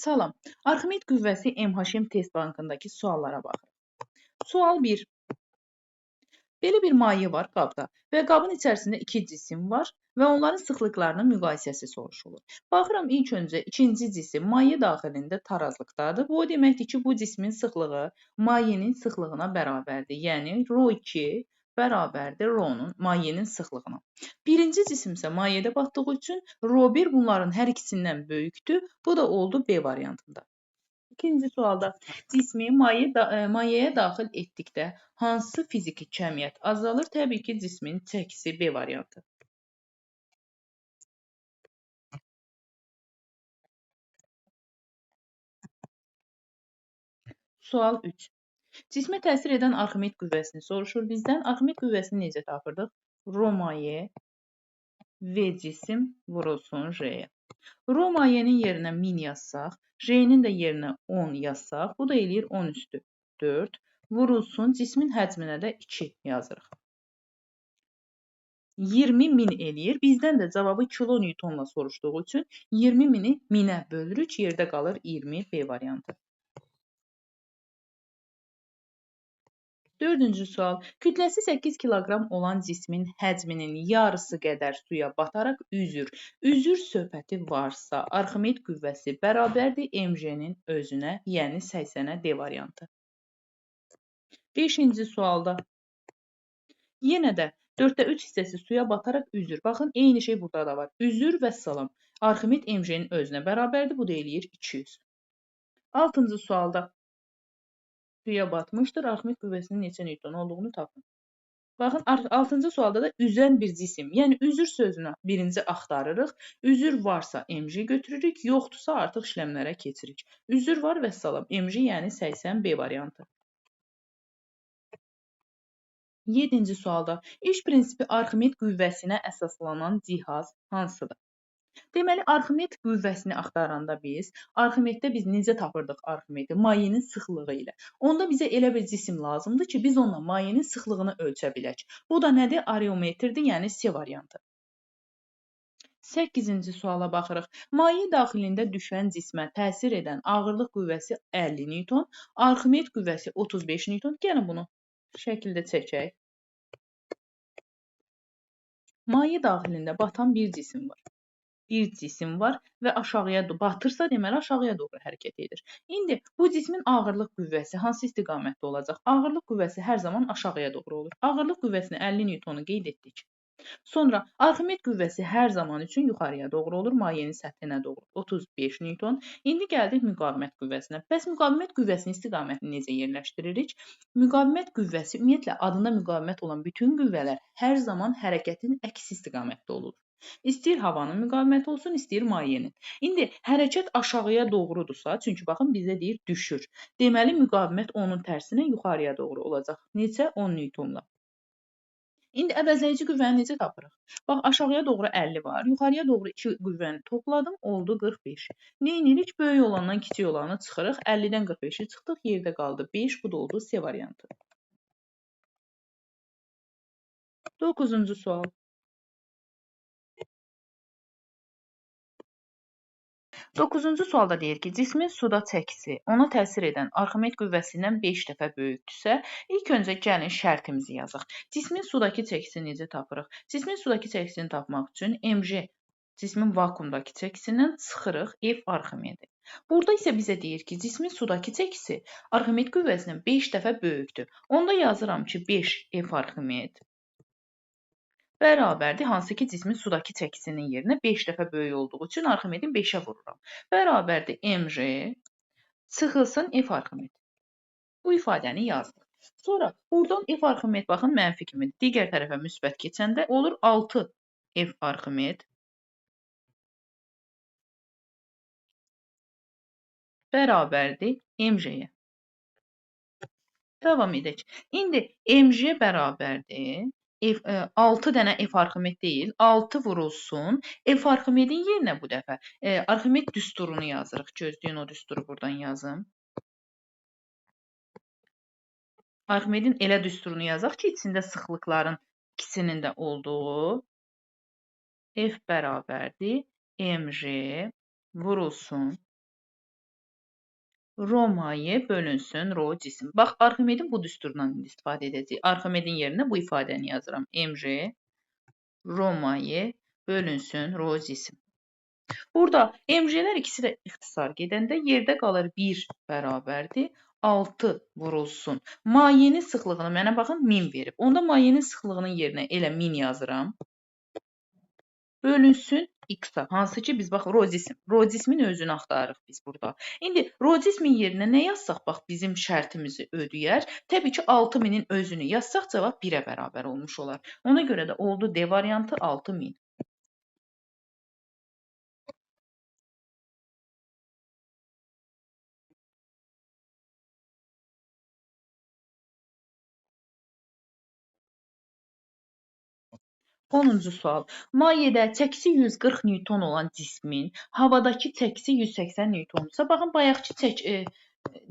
Salam. Arximed qüvvəsi MHM test bankındakı suallara baxın. Sual 1. Belə bir maye var qabda və qabın içərisində iki cisim var və onların sıxlıqlarının müqayisəsi soruşulur. Baxıram ilk öncə ikinci cisim maye daxilində tarazlıqdadır. Bu o deməkdir ki, bu cismin sıxlığı mayenin sıxlığına bərabərdir. Yəni ρ2 bərabərdir ρ-nun mayenin sıxlığına. Birinci cisim isə mayedə batdığı üçün ρ1 bunların hər ikisindən böyükdür. Bu da oldu B variantında. İkinci sualda cismi mayəyə daxil etdikdə hansı fiziki cəmiyyət azalır? Təbii ki, cismin çəkisi B variantı. Sual 3. Cismə təsir edən Arximed qüvvəsini soruşur bizdən. Arximed qüvvəsini necə tapırdıq? Rho maye V cisim vurulsun J-yə. Rho mayenin yerinə 1000 yazsaq, J-nin də yerinə 10 yazsaq, bu da eləyir 10 üstü 4. Vurulsun, cismin həcminə də 2 yazırıq. 20.000 eləyir. Bizdən də cavabı kilonewtonla soruşduğu üçün 20.000-i 1000-ə bölürük. Yerdə qalır 20 B variantı. Dördüncü sual. Kütləsi 8 kiloqram olan cismin həcminin yarısı qədər suya bataraq üzür. Üzür söhbəti varsa, Arximed qüvvəsi bərabərdir mg-nin özünə, yəni 80-ə D variantı. Beşinci sualda. Yenə də 4/3 hissəsi suya bataraq üzür. Baxın, eyni şey burada da var. Üzür və salam. Arximed mg-nin özünə bərabərdir. Bu da eləyir 200. 6-cı sualda. Suya batmışdır. Arximed qüvvəsinin neçə newton olduğunu tapın. Baxın, 6-cı sualda da üzən bir cisim. Yəni, üzür sözünü birinci axtarırıq. Üzür varsa mg götürürük. Yoxdursa artıq işləmlərə keçirik. Üzür var və salam. Mg yəni 80 B variantı. 7-ci sualda iş prinsipi Arximed qüvvəsinə əsaslanan cihaz hansıdır? Deməli, Arximed qüvvəsini axtaranda Arximeddə biz necə tapırdıq Arximedi? Mayenin sıxlığı ilə. Onda bizə elə bir cisim lazımdır ki, biz onunla mayenin sıxlığını ölçə bilək. Bu da nədir? Areometrdir, yəni C variantı. 8-ci suala baxırıq. Maye daxilində düşən cismə təsir edən ağırlıq qüvvəsi 50 Newton, Arximed qüvvəsi 35 Newton. Gəlin bunu şəkildə çəkək. Maye daxilində batan bir cisim var. Və aşağıya batırsa, deməli aşağıya doğru hərəkət edir. İndi bu cismin ağırlıq qüvvəsi hansı istiqamətdə olacaq? Ağırlıq qüvvəsi hər zaman aşağıya doğru olur. Ağırlıq qüvvəsini 50 Newtonu qeyd etdik. Sonra Arximed qüvvəsi hər zaman üçün yuxarıya doğru olur, mayenin səthinə doğru 35 Newton. İndi gəldik müqavimət qüvvəsinə. Bəs müqavimət qüvvəsinin istiqamətini necə yerləşdiririk? Müqavimət qüvvəsi ümumiyyətlə adında müqavimət olan bütün qüvvələr hər zaman hərəkətin əks istiqamətdə olur. İstəyir havanın müqaviməti olsun, istəyir mayenin. İndi hərəkət aşağıya doğrudursa, çünki baxın bizə deyir düşür. Deməli müqavimət onun tərsinə yuxarıya doğru olacaq. Neçə? 10 Newtonla. İndi əvəzləyici qüvvəni necə tapırıq? Bax, aşağıya doğru 50 var, yuxarıya doğru 2 qüvvəni topladım, oldu 45. Neyinirik? Böyük olandan kiçik olanı çıxırıq. 50-dən 45-i çıxdıq, yerdə qaldı 5, bu da oldu C variantı. 9-cu sual. 9-cu sualda deyir ki, cismin suda çəkisi ona təsir edən Arximed qüvvəsindən 5 dəfə böyükdürsə, ilk öncə gəlin şərtimizi yazaq. Cismin sudakı çəkisini necə tapırıq? Cismin sudakı çəkisini tapmaq üçün mg cismin vakuumdakı çəkisindən çıxırıq F Arximedi. Burada isə bizə deyir ki, cismin sudakı çəkisi Arximed qüvvəsindən 5 dəfə böyükdür. Onda yazıram ki, 5 F Arximed bərabərdir, hansı ki, cismin sudakı çəkisinin yerinə 5 dəfə böyük olduğu üçün Arximedin 5-ə vururam. Bərabərdir mg çıxılsın F Arximed. Bu ifadəni yazdıq. Sonra buradan F Arximed baxın mənfi kimidir. Digər tərəfə müsbət keçəndə olur 6 F Arximed bərabərdir mg-yə. Davam edək. İndi mg bərabərdir 6 dənə F Arximed deyil, 6 vurulsun. F Arximedin yerinə bu dəfə Arximed düsturunu yazırıq. Gözləyin, o düsturu buradan yazım. Arximedin elə düsturunu yazaq ki, içində sıxlıqların ikisinin də olduğu F bərabərdir mg vurulsun Rho maye bölünsün rho cisim. Bax, Arximedin bu düsturundan istifadə edəcəyik. Arximedin yerinə bu ifadəni yazıram. Mj rho maye bölünsün rho cisim. Burada mj'lər ikisi də ixtisar gedəndə yerdə qalır 1 bərabərdir. 6 vurulsun. Mayenin sıxlığını mənə baxın 1000 verib. Onda mayenin sıxlığının yerinə elə 1000 yazıram. Bölünsün x-a. Hansı ki biz bax rozismin özünü axtarırıq biz burada. İndi rozismin yerinə nə yazsaq bax bizim şərtimizi ödəyər. Təbii ki 6000-in özünü yazsaq cavab 1-ə bərabər olmuş olar. Ona görə də oldu D variantı 6000. Onuncu sual. Mayedə çəkisi 140 Newton olan cismin havadakı çəkisi 180 Newtonsa, baxın bayaqki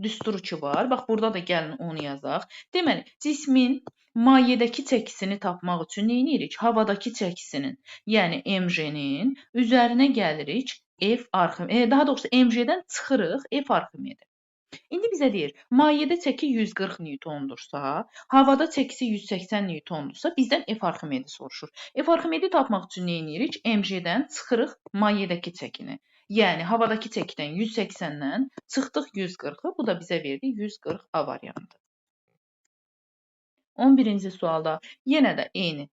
düsturu ki var. Bax burada da gəlin onu yazaq. Deməli, cismin mayedəki çəkisini tapmaq üçün nə edirik? Havadakı çəkisinin, yəni mj'nin üzərinə gəlirik F Arximedes. Daha doğrusu mj'dən çıxırıq F Arximedes. İndi bizə deyir, mayedə çəki 140 Newtondursa, havada çəkisi 180 Newtondursa, bizdən F Arximedi soruşur. F Arximedi tapmaq üçün nə edirik? mj'dən çıxırıq mayedəki çəkini. Yəni, havadakı çəkidən 180-dən çıxdıq 140-ı, bu da bizə verdi 140A variantı. 11-ci sualda yenə də eyni.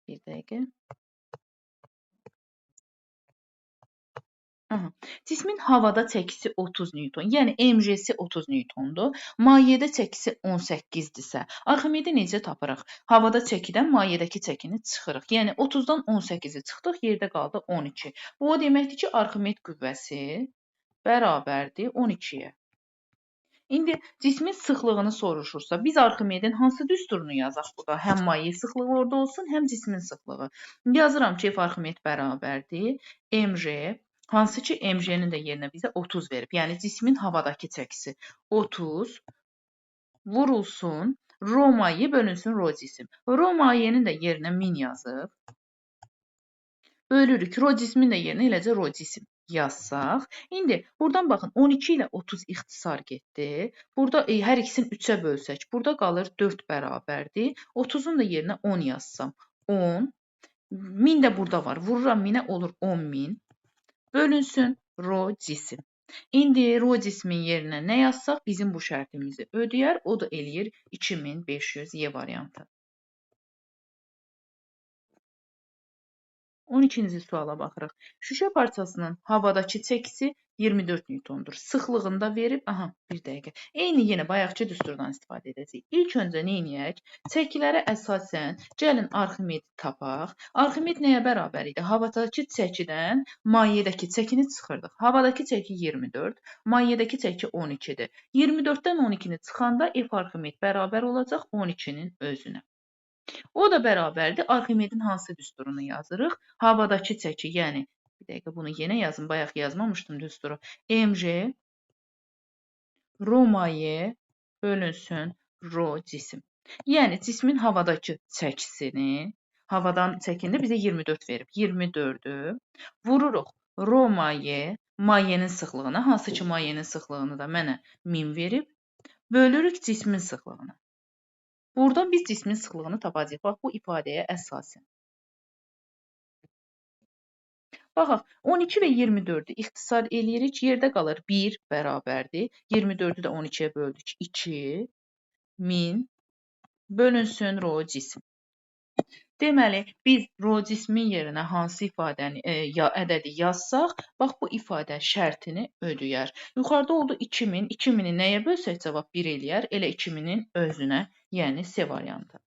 Bir dəqiqə. Cismin havada çəkisi 30 Newton, yəni mj'si 30 Newtondur. Mayedə çəkisi 18-dirsə, Arximedi necə tapırıq? Havada çəkidən mayedəki çəkini çıxırıq. Yəni 30-dan 18-i çıxdıq, yerdə qaldı 12. Bu o deməkdir ki, Arximed qüvvəsi bərabərdir 12-yə. İndi cismin sıxlığını soruşursa, biz Arximedin hansı düsturunu yazaq burada? Həm maye sıxlığı orada olsun, həm cismin sıxlığı. Yazıram ki, F Arximed bərabərdir mj. Hansı ki, mj'nin də yerinə bizə 30 verib. Yəni, cismin havadakı çəkisi 30 vurulsun, rho maye bölünsün rho cisim. Rho mayenin də yerinə 1000 yazıb. Bölürük, rho cismin də yerinə eləcə rho cisim yazsaq. İndi, buradan baxın, 12 ilə 30 ixtisar getdi. Burada hər ikisini 3-ə bölsək, burada qalır 4 bərabərdir. 30-un da yerinə 10 yazsam, 10. 1000 də burada var. Vururam 1000-ə, olur 10.000. Bölünsün rho cisim. İndi rho cismin yerinə nə yazsaq bizim bu şərtimizi ödəyər. O da eləyir 2500 Y variantı. 12-ci suala baxırıq. Şüşə parçasının havadakı çəkisi 24 Newtondur. Sıxlığını da verib. Aha, bir dəqiqə. Eyni yenə bayaqçı düsturdan istifadə edəcəyik. İlk öncə nə edək? Çəkilərə əsasən gəlin Arximedi tapaq. Arximed nəyə bərabər idi? Havadakı çəkidən mayedəki çəkini çıxırdıq. Havadakı çəki 24, mayedəki çəki 12-dir. 24-dən 12-ni çıxanda F Arximed bərabər olacaq 12-nin özünə. O da bərabərdir. Arximedin hansı düsturunu yazırıq? Havadakı çəki, yəni bir dəqiqə bunu yenə yazın. Bayaq yazmamışdım düsturu. mj rho maye bölünsün rho cisim. Yəni cismin havadakı çəkisini, havadan çəkində bizə 24 verib. 24-ü vururuq rho maye, mayenin sıxlığına, hansı ki mayenin sıxlığını da mənə 1000 verib. Bölürük cismin sıxlığına. Buradan biz cismin sıxlığını tapacağıq. Bax, bu ifadəyə əsasən. Baxaq, 12 və 24-ü ixtisar eləyirik. Yerdə qalır 1 bərabərdir. 24-ü də 12-yə böldük. 2, 1000 bölünsün rho cisim. Deməli, biz rho cismin yerinə hansı ifadəni, ədədi yazsaq, bax, bu ifadə şərtini ödəyər. Yuxarıda oldu 2000. 2000-i nəyə bölsək cavab 1 eləyər? Elə 2000-in özünə, yəni C variantı.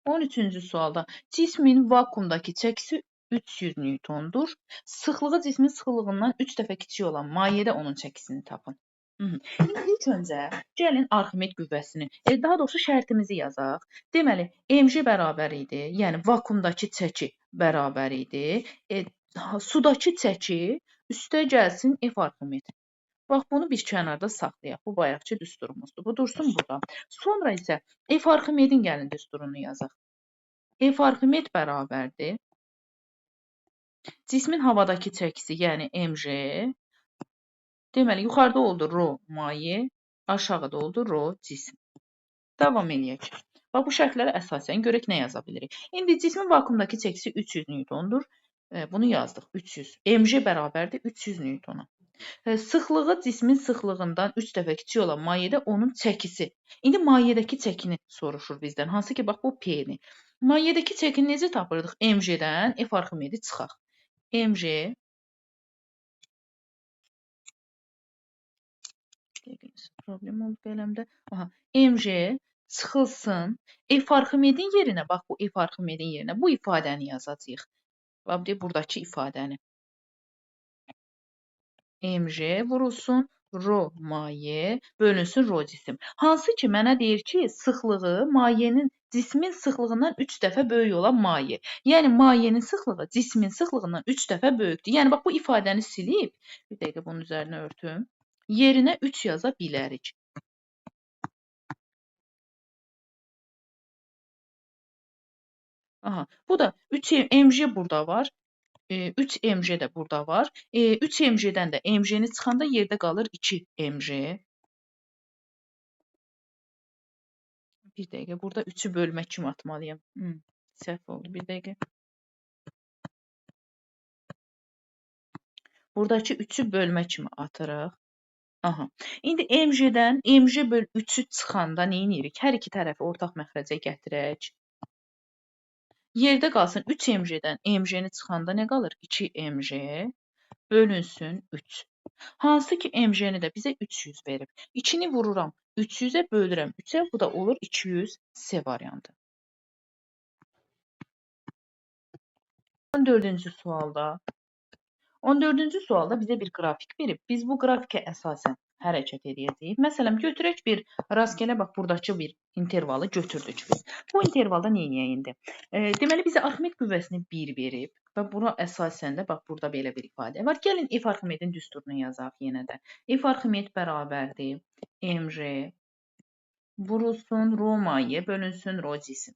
On üçüncü sualda cismin vakuumdakı çəkisi 300 Newtondur. Sıxlığı cismin sıxlığından 3 dəfə kiçik olan mayedə onun çəkisini tapın. İndi ilk öncə gəlin Arximed qüvvəsini, daha doğrusu şərtimizi yazaq. Deməli, mj bərabər idi, yəni vakuumdakı çəki bərabər idi. Sudakı çəki üstə gəlsin F Arximed. Bax, bunu biz kənarda saxlayaq. Bu bayaqçı düsturumuzdur. Bu dursun burada. Sonra isə F Arximedin gəlin düsturunu yazaq. F Arximed bərabərdir. Cismin havadakı çəkisi, yəni mj. Deməli, yuxarıda oldu rho maye, aşağıda oldu rho cisim. Davam eləyək. Bax, bu şərtlərə əsasən görək nə yaza bilirik. İndi cismin vakuumdakı çəkisi 300 Newtondur. Bunu yazdıq. 300. mj bərabərdir 300 Newtona. Sıxlığı cismin sıxlığından 3 dəfə kiçik olan mayedə onun çəkisi. İndi mayedəki çəkini soruşur bizdən. Hansı ki, bax, bu P-ni. Mayedəki çəkini necə tapırdıq? mj-dən F Arximedi çıxaq. mj problem oldu qələmdə. Aha, mj sıxılsın. F Arximedin yerinə, bax, bu F Arximedin yerinə bu ifadəni yazacağıq. Bax, buradakı ifadəni. mj vurulsun rho maye bölünsün rho cisim. Hansı ki mənə deyir ki, sıxlığı mayenin cismin sıxlığından 3 dəfə böyük olan maye. Yəni mayenin sıxlığı cismin sıxlığından 3 dəfə böyükdür. Yəni bax, bu ifadəni silib, bir dəqiqə bunun üzərinə örtüm. Yerinə 3 yaza bilərik. Aha, bu da 3 mj burada var. 3 mj də burada var. 3 mj-dən də mj-ni çıxanda yerdə qalır 2 mj. Bir dəqiqə, burada 3-ü bölmək kimi atmalıyam. Səhv oldu, bir dəqiqə. Buradakı 3-ü bölmək kimi atırıq. Aha. İndi mj-dən mj böl 3-ü çıxanda nə edirik? Hər iki tərəfi ortaq məxrəcə gətirək. Yerdə qalsın 3 mj-dən mj-ni çıxanda nə qalır? 2 mj bölünsün 3. Hansı ki mj-ni də bizə 300 verib. 2-ni vururam 300-ə bölürəm 3-ə. Bu da olur 200 C variantı. 14-cü sualda 14-cü sualda bizə bir qrafik verib. Biz bu qrafikə əsasən hərəkət edəcəyik. Məsələn, götürək bir rastgele, bax, buradakı bir intervalı götürdük biz. Bu intervalda nə edəyək indi? Deməli, bizə Arximed qüvvəsini 1 verib və buna əsasən də, bax, burada belə bir ifadə var. Gəlin F Arximedin düsturunu yazaq yenə də. F Arximed bərabərdir mj vurulsun rho maye bölünsün rho cisim.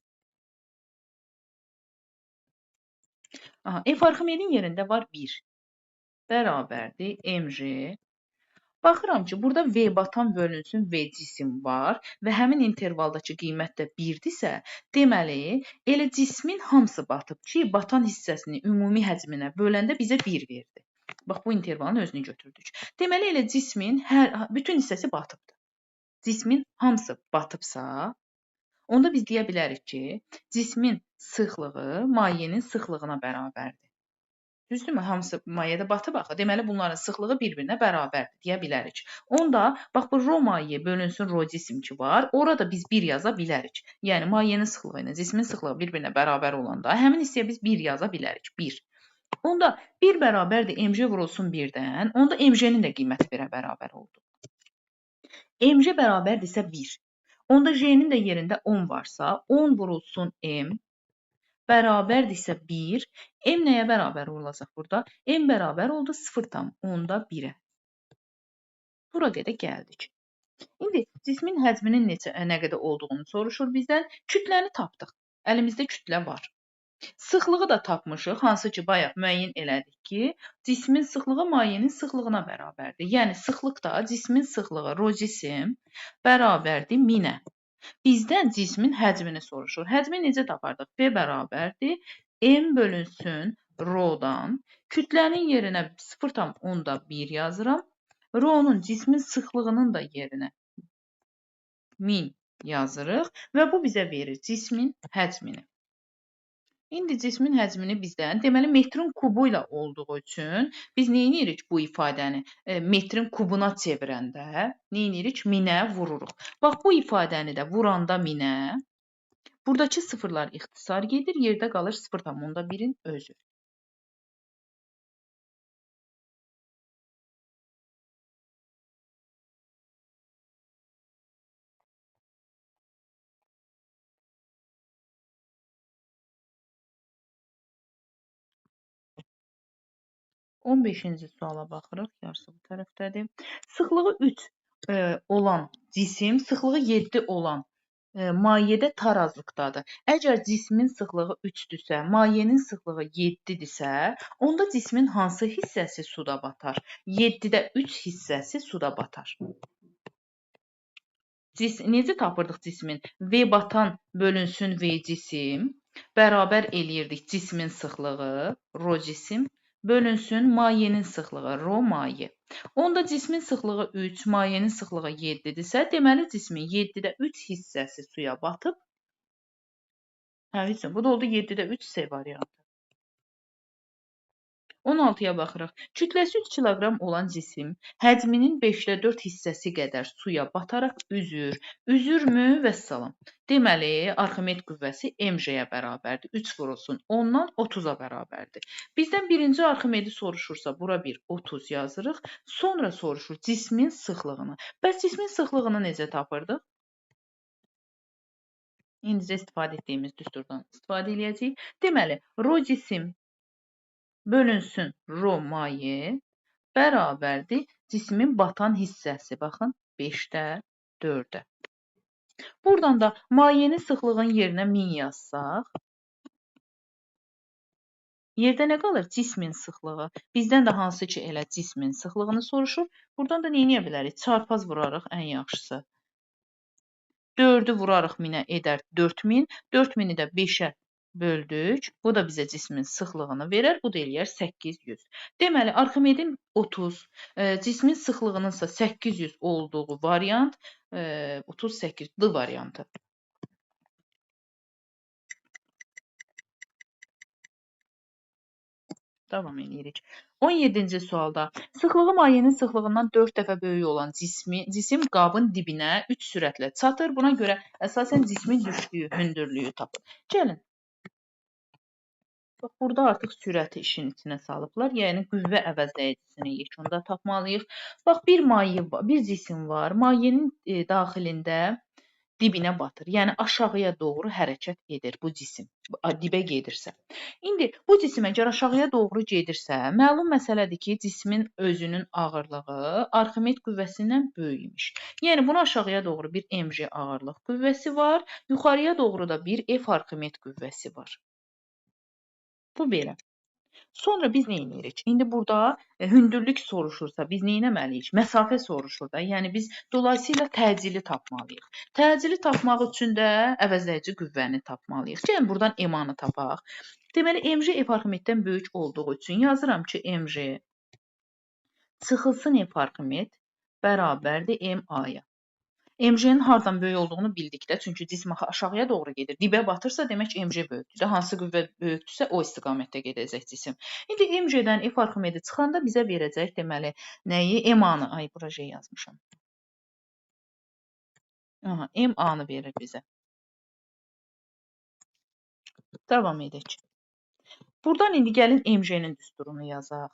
Aha, F Arximedin yerində var 1. Bərabərdir mj. Baxıram ki, burada V batan bölünsün V cisim var və həmin intervaldakı qiymət də 1-dirsə, deməli, elə cismin hamısı batıb ki, batan hissəsini ümumi həcminə böləndə bizə 1 verdi. Bax, bu intervalın özünü götürdük. Deməli, elə cismin bütün hissəsi batıbdır. Cismin hamısı batıbsa, onda biz deyə bilərik ki, cismin sıxlığı mayenin sıxlığına bərabərdir. Düzdürmü? Hamısı mayedə batıb axı. Deməli, bunların sıxlığı bir-birinə bərabərdir deyə bilərik. Onda, bax, bu rho maye bölünsün rho cisim ki var, orada biz 1 yaza bilərik. Yəni, mayenin sıxlığı ilə cismin sıxlığı bir-birinə bərabər olanda, həmin hissəyə biz 1 yaza bilərik. 1. Onda 1 bərabərdir mj vurulsun 1-dən, onda mj-nin də qiyməti 1-ə bərabər oldu. mj bərabərdirsə 1. Onda j-nin də yerində 10 varsa, 10 vurulsun m bərabərdirsə 1, m nəyə bərabər olacaq burada? M bərabər oldu 0,1-ə. Bura qədər gəldik. İndi cismin həcminin nə qədər olduğunu soruşur bizdən. Kütləni tapdıq. Əlimizdə kütlə var. Sıxlığı da tapmışıq. Hansı ki, bayaq müəyyən elədik ki, cismin sıxlığı mayenin sıxlığına bərabərdir. Yəni, sıxlıqda cismin sıxlığı rho cisim bərabərdir 1000-ə. Bizdən cismin həcmini soruşur. Həcmi necə tapardıq? V bərabərdir. M bölünsün rho-dan. Kütlənin yerinə 0,1 yazıram. Rho-nun cismin sıxlığının da yerinə 1000 yazırıq və bu bizə verir cismin həcmini. İndi cismin həcmini bizdən, deməli, metrin kubu ilə olduğu üçün biz nə edirik bu ifadəni? Metrin kubuna çevirəndə nə edirik? 1000-ə vururuq. Bax, bu ifadəni də vuranda 1000-ə, buradakı sıfırlar ixtisar gedir, yerdə qalır 0,1-in özü. 15-ci suala baxırıq. Yarısı bu tərəfdədir. Sıxlığı 3 olan cisim, sıxlığı 7 olan mayedə tarazlıqdadır. Əgər cismin sıxlığı 3-dürsə, mayenin sıxlığı 7-dirsə, onda cismin hansı hissəsi suda batar? 7-də 3 hissəsi suda batar. Necə tapırdıq cismin? V batan bölünsün V cisim bərabər eləyirdik cismin sıxlığı, rho cisim bölünsün mayenin sıxlığı, rho maye. Onda cismin sıxlığı 3, mayenin sıxlığı 7-dirsə, deməli cismin 7-də 3 hissəsi suya batıb. Hə, heç nə. Bu da oldu 7-də 3 C variantı. 16-ya baxırıq. Kütləsi 3 kiloqram olan cisim həcminin 5-də 4 hissəsi qədər suya bataraq üzür. Üzürmü? Vəssalam. Deməli, Arximed qüvvəsi mc-yə bərabərdir. 3 vurulsun 10-dan 30-a bərabərdir. Bizdən birinci Arximedi soruşursa, bura bir 30 yazırıq. Sonra soruşur cismin sıxlığını. Bəs cismin sıxlığını necə tapırdıq? İndicə istifadə etdiyimiz düsturdan istifadə edəcəyik. Deməli, rho cisim bölünsün rho maye bərabərdir cismin batan hissəsi. Baxın, 5-də 4-ə. Buradan da mayenin sıxlığının yerinə 1000 yazsaq, yerdə nə qalır? Cismin sıxlığı. Bizdən də hansı ki elə cismin sıxlığını soruşur. Buradan da nə edə bilərik? Çarpaz vurarıq ən yaxşısı. 4-ü vurarıq 1000-ə edər 4000. 4000-i də 5-ə böldük. Bu da bizə cismin sıxlığını verər. Bu da eləyər 800. Deməli, Arximedin 30, cismin sıxlığının isə 800 olduğu variant 38-li variantı. Davam edirik. 17-ci sualda sıxlığı mayenin sıxlığından 4 dəfə böyük olan cisim qabın dibinə 3 sürətlə çatır. Buna görə əsasən cismin düşdüyü hündürlüyü tapın. Gəlin. Bax, burada artıq sürəti işin içinə salıblar. Yəni, qüvvə əvəzləyicisini yekunda tapmalıyıq. Bax, bir cisim var. Mayenin daxilində dibinə batır. Yəni, aşağıya doğru hərəkət edir bu cisim. Dibə gedirsə. İndi, bu cisim əgər aşağıya doğru gedirsə, məlum məsələdir ki, cismin özünün ağırlığı Arximed qüvvəsindən böyükmüş. Yəni, buna aşağıya doğru bir mc ağırlıq qüvvəsi var. Yuxarıya doğru da bir F Arximed qüvvəsi var. Bu belə. Sonra biz nə edirik? İndi burada hündürlük soruşursa biz nə etməliyik? Məsafə soruşur da. Yəni biz dolayısıyla təcili tapmalıyıq. Təcili tapmaq üçün də əvəzləyici qüvvəni tapmalıyıq. Gəlin buradan M-anı tapaq. Deməli mc F Arximeddən böyük olduğu üçün yazıram ki, mc çıxılsın F Arximed bərabərdir M-aya. mc-nin hardan böyük olduğunu bildik də, çünki cism aşağıya doğru gedir. Dibə batırsa, demək mc böyükdür. Hansı qüvvə böyükdürsə, o istiqamətdə gedəcək cisim. İndi mc-dən F Arximedi çıxanda bizə verəcək, deməli, nəyi? M-anı. Ay, bura şey yazmışam. Aha, M-anı verir bizə. Davam edək. Buradan indi gəlin mc-nin düsturunu yazaq.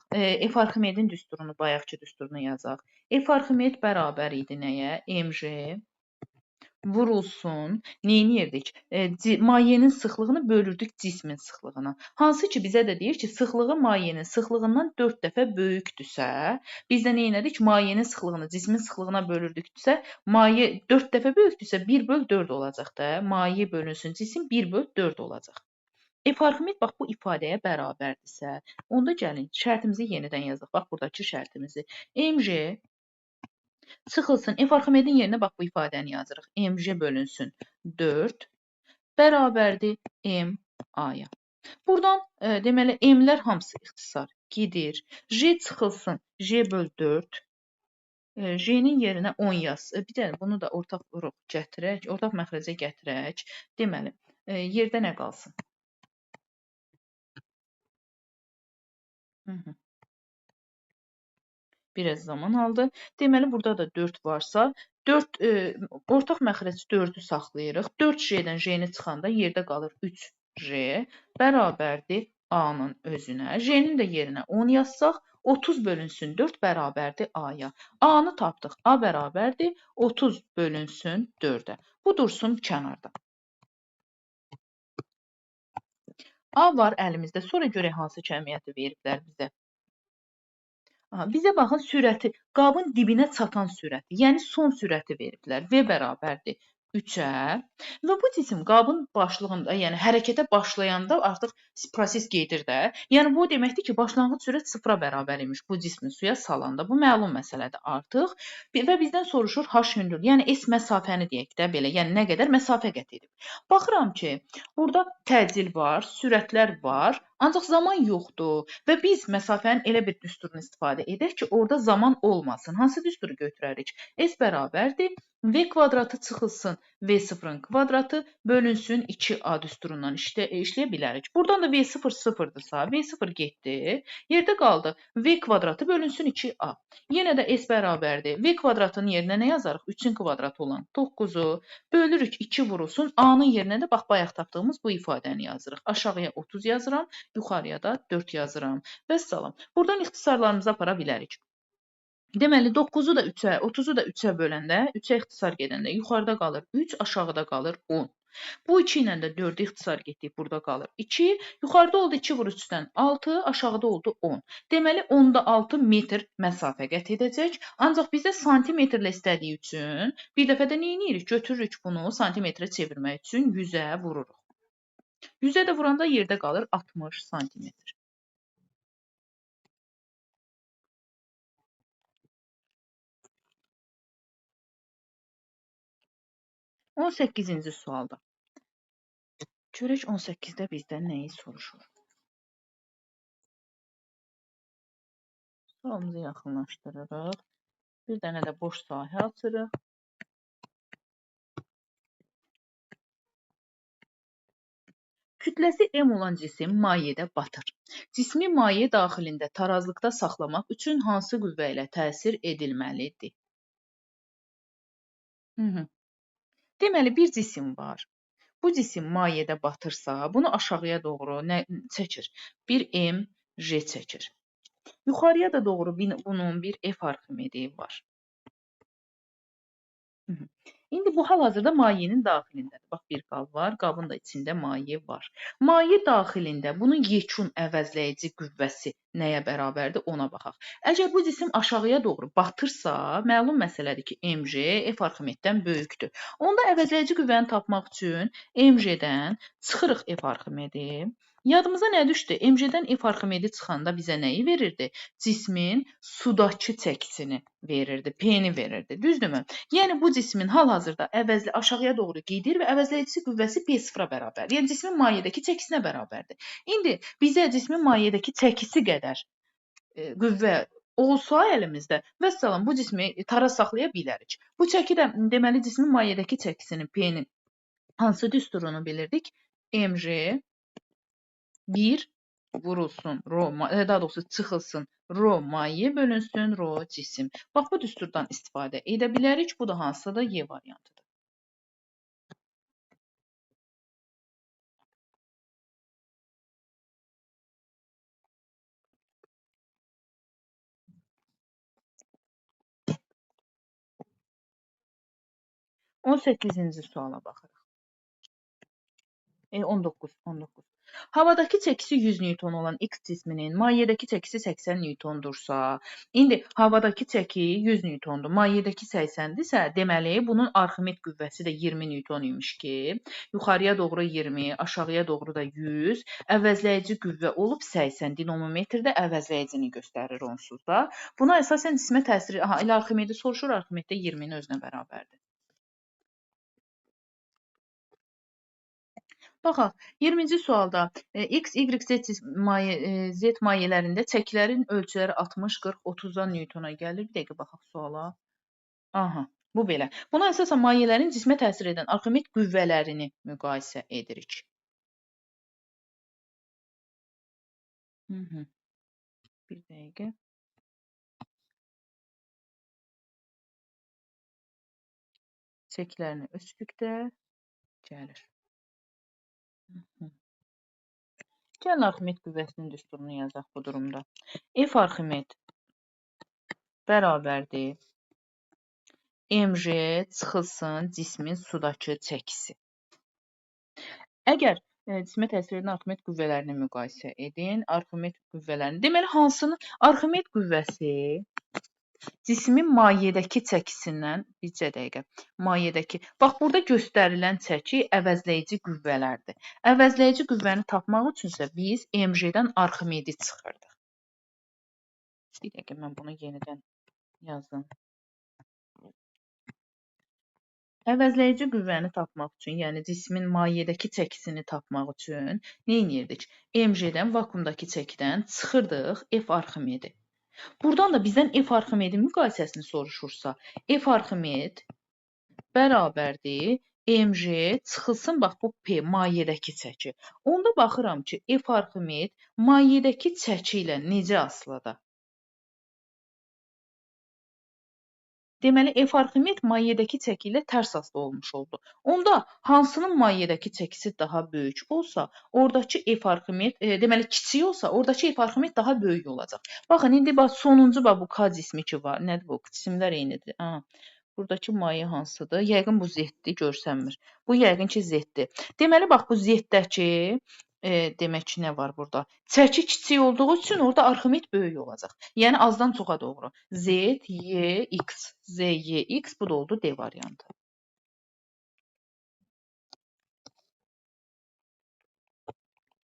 F Arximedin düsturunu, bayaqki düsturunu yazaq. F Arximed bərabər idi nəyə? mc vurulsun, neyniyirdik? Mayenin sıxlığını bölürdük cismin sıxlığına. Hansı ki, bizə də deyir ki, sıxlığı mayenin sıxlığından 4 dəfə böyükdürsə, biz də neynədik? Mayenin sıxlığını cismin sıxlığına bölürdüksə, maye 4 dəfə böyükdürsə, 1/4 olacaq da. Maye bölünsün cisim 1/4 olacaq. F Arximed bax bu ifadəyə bərabərdirsə, onda gəlin şərtimizi yenidən yazaq. Bax buradakı şərtimizi. mc çıxılsın. F Arximedin yerinə bax bu ifadəni yazırıq. mc bölünsün 4 bərabərdir M-aya. Buradan deməli M-lər hamısı ixtisar gedir. J çıxılsın. J böl 4. J-nin yerinə 10 yaz. Bir də bunu da ortaq gətirək, ortaq məxrəcə gətirək. Deməli, yerdə nə qalsın? Biraz zaman aldı. Deməli, burada da 4 varsa, 4 ortaq məxrəc 4-ü saxlayırıq. 4J-dən J-ni çıxanda yerdə qalır 3J bərabərdir A-nın özünə. J-nin də yerinə 10 yazsaq, 30 bölünsün 4 bərabərdir A-ya. A-nı tapdıq. A bərabərdir 30 bölünsün 4-ə. Bu dursun kənarda. A var əlimizdə. Sonra görək hansı kəmiyyəti veriblər bizə. Bizə baxın sürəti, qabın dibinə çatan sürəti, yəni son sürəti veriblər. V bərabərdir 3-ə və bu cisim qabın başlığında, yəni hərəkətə başlayanda artıq proses gedir də. Yəni bu o deməkdir ki, başlanğıc sürət 0-a bərabər imiş bu cismi suya salanda. Bu məlum məsələdir artıq. Və bizdən soruşur h hündür, yəni s məsafəni deyək də belə, yəni nə qədər məsafə qət edib. Baxıram ki, burada təcil var, sürətlər var, ancaq zaman yoxdur və biz məsafənin elə bir düsturunu istifadə edək ki, orada zaman olmasın. Hansı düsturu götürərik? S bərabərdir V kvadratı çıxılsın V0-ın kvadratı bölünsün 2A düsturundan işləyə bilərik. Buradan da V0 sıfırdırsa, V0 getdi, yerdə qaldı V kvadratı bölünsün 2A. Yenə də S bərabərdir. V kvadratının yerinə nə yazarıq? 3-ün kvadratı olan 9-u bölürük 2 vurulsun. A-nın yerinə də bax bayaq tapdığımız bu ifadəni yazırıq. Aşağıya 30 yazıram, yuxarıya da 4 yazıram. Vəssalam. Buradan ixtisarlarımızı apara bilərik. Deməli 9-u da 3-ə, 30-u da 3-ə böləndə, 3-ə ixtisar gedəndə yuxarıda qalır 3, aşağıda qalır 10. Bu 2 ilə də 4-ü ixtisar getdik, burada qalır 2. Yuxarıda oldu 2 vur 3-dən 6, aşağıda oldu 10. Deməli 10-da 6 metr məsafə qət edəcək. Ancaq bizə santimetrlə istədiyi üçün bir dəfə də nə edirik? Götürürük bunu santimetrə çevirmək üçün 100-ə vururuq. 100-ə də vuranda yerdə qalır 60 santimetr. 18-ci sualda. Görək 18-də bizdən nəyi soruşur? Sualımızı yaxınlaşdırırıq. Bir dənə də boş sahə açırıq. Kütləsi M olan cisim mayedə batır. Cismi maye daxilində tarazlıqda saxlamaq üçün hansı qüvvə ilə təsir edilməlidir? Deməli, bir cisim var. Bu cisim mayedə batırsa, bunu aşağıya doğru çəkir? Bir M, J çəkir. Yuxarıya da doğru bunun bir F Arximedi var. İndi bu hal-hazırda mayenin daxilindədir. Bax, bir qab var, qabın da içində maye var. Maye daxilində bunun yekun əvəzləyici qüvvəsi nəyə bərabərdir, ona baxaq. Əgər bu cisim aşağıya doğru batırsa, məlum məsələdir ki, mg F Arximeddən böyükdür. Onda əvəzləyici qüvvəni tapmaq üçün mg-dən çıxırıq F Arximedi. Yadımıza nə düşdü? mg-dən F Arximedi çıxanda bizə nəyi verirdi? Cismin sudakı çəkisini verirdi, P-ni verirdi. Düzdürmü? Yəni bu cismin hal-hazırda əvəzli aşağıya doğru gedir və əvəzləyici qüvvəsi P0-a bərabərdir. Yəni cismin mayedəki çəkisinə bərabərdir. İndi bizə cismin mayedəki çəkisi qədər qüvvə olsa əlimizdə, vəssalam, bu cismi taraz saxlaya bilərik. Bu çəki də deməli cismin mayedəki çəkisinin P-nin hansı düsturunu bilirdik? mg 1 vurulsun, daha doğrusu çıxılsın, rho maye bölünsün, rho cisim. Bax, bu düsturdan istifadə edə bilərik. Bu da hansıdır? Y variantıdır. On 18-ci suala baxırıq. 19. Havadakı çəkisi 100 Newton olan X cisminin mayedəki çəkisi 80 Newtondursa, indi havadakı çəki 100 Newtondur, mayedəki 80-dirsə, deməli bunun Arximed qüvvəsi də 20 Newton imiş ki, yuxarıya doğru 20, aşağıya doğru da 100, əvəzləyici qüvvə olub 80, dinometrdə əvəzləyicini göstərir onsuz da. Buna əsasən cismə təsiri, elə Arximedi soruşur, Arximed də 20-nin özünə bərabərdir. Baxaq, 20-ci sualda X, Y, Z mayelərində çəkilərin ölçüləri 60, 40, 30-dan Newtona gəlir. Bir dəqiqə baxaq suala. Aha, bu belə. Buna əsasən mayələrin cismə təsir edən Arximed qüvvələrini müqayisə edirik. Bir dəqiqə. Çəkilərini ölçdükdə gəlir. Gəlin Arximed qüvvəsinin düsturunu yazaq bu durumda. F Arximed bərabərdir mg çıxılsın cismin sudakı çəkisi. Əgər Cismə təsir edən Arximed qüvvələrini müqayisə edin. Arximed qüvvələrini. Deməli, hansının Arximed qüvvəsi cismin mayeədəki çəkisindən bircə dəqiqə. Mayeədəki. Bax burada göstərilən çəki əvəzləyici qüvvələrdir. Əvəzləyici qüvvəni tapmaq üçünsə biz MJ-dən Arximedi çıxırdıq. Bir dəqiqə mən bunu yenidən yazdım. Əvəzləyici qüvvəni tapmaq üçün, yəni cismin mayeədəki çəkisini tapmaq üçün nə edirdik? MJ-dən, vakuumdakı çəkidən çıxırdıq F Arximedi. Buradan da bizdən F Arximedin müqayisəsini soruşursa, F Arximed bərabərdir MJ çıxılsın bax bu P mayeədəki çəki. Onda baxıram ki, F Arximed mayeədəki çəki ilə necə asılıdır? Deməli, F Arximed mayeədəki çəki ilə tərs asılı olmuş oldu. Onda hansının mayeədəki çəkisi daha böyük olsa, oradakı F Arximed, deməli kiçik olsa, oradakı F Arximed daha böyük olacaq. Baxın, indi bax sonuncu bax bu K cismi ki var. Nədir bu? Cisimlər eynidir. Buradakı maye hansıdır? Yəqin bu Z-dir, görsənmir. Bu yəqin ki Z-dir. Deməli, bax bu Z-dəki demək ki, nə var burada? Çəki kiçik olduğu üçün orada Arximed böyük olacaq. Yəni azdan çoxa doğru. Z, Y, X. Z, Y, X. Bu da oldu D variantı.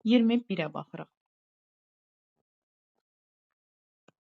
21-ə baxırıq.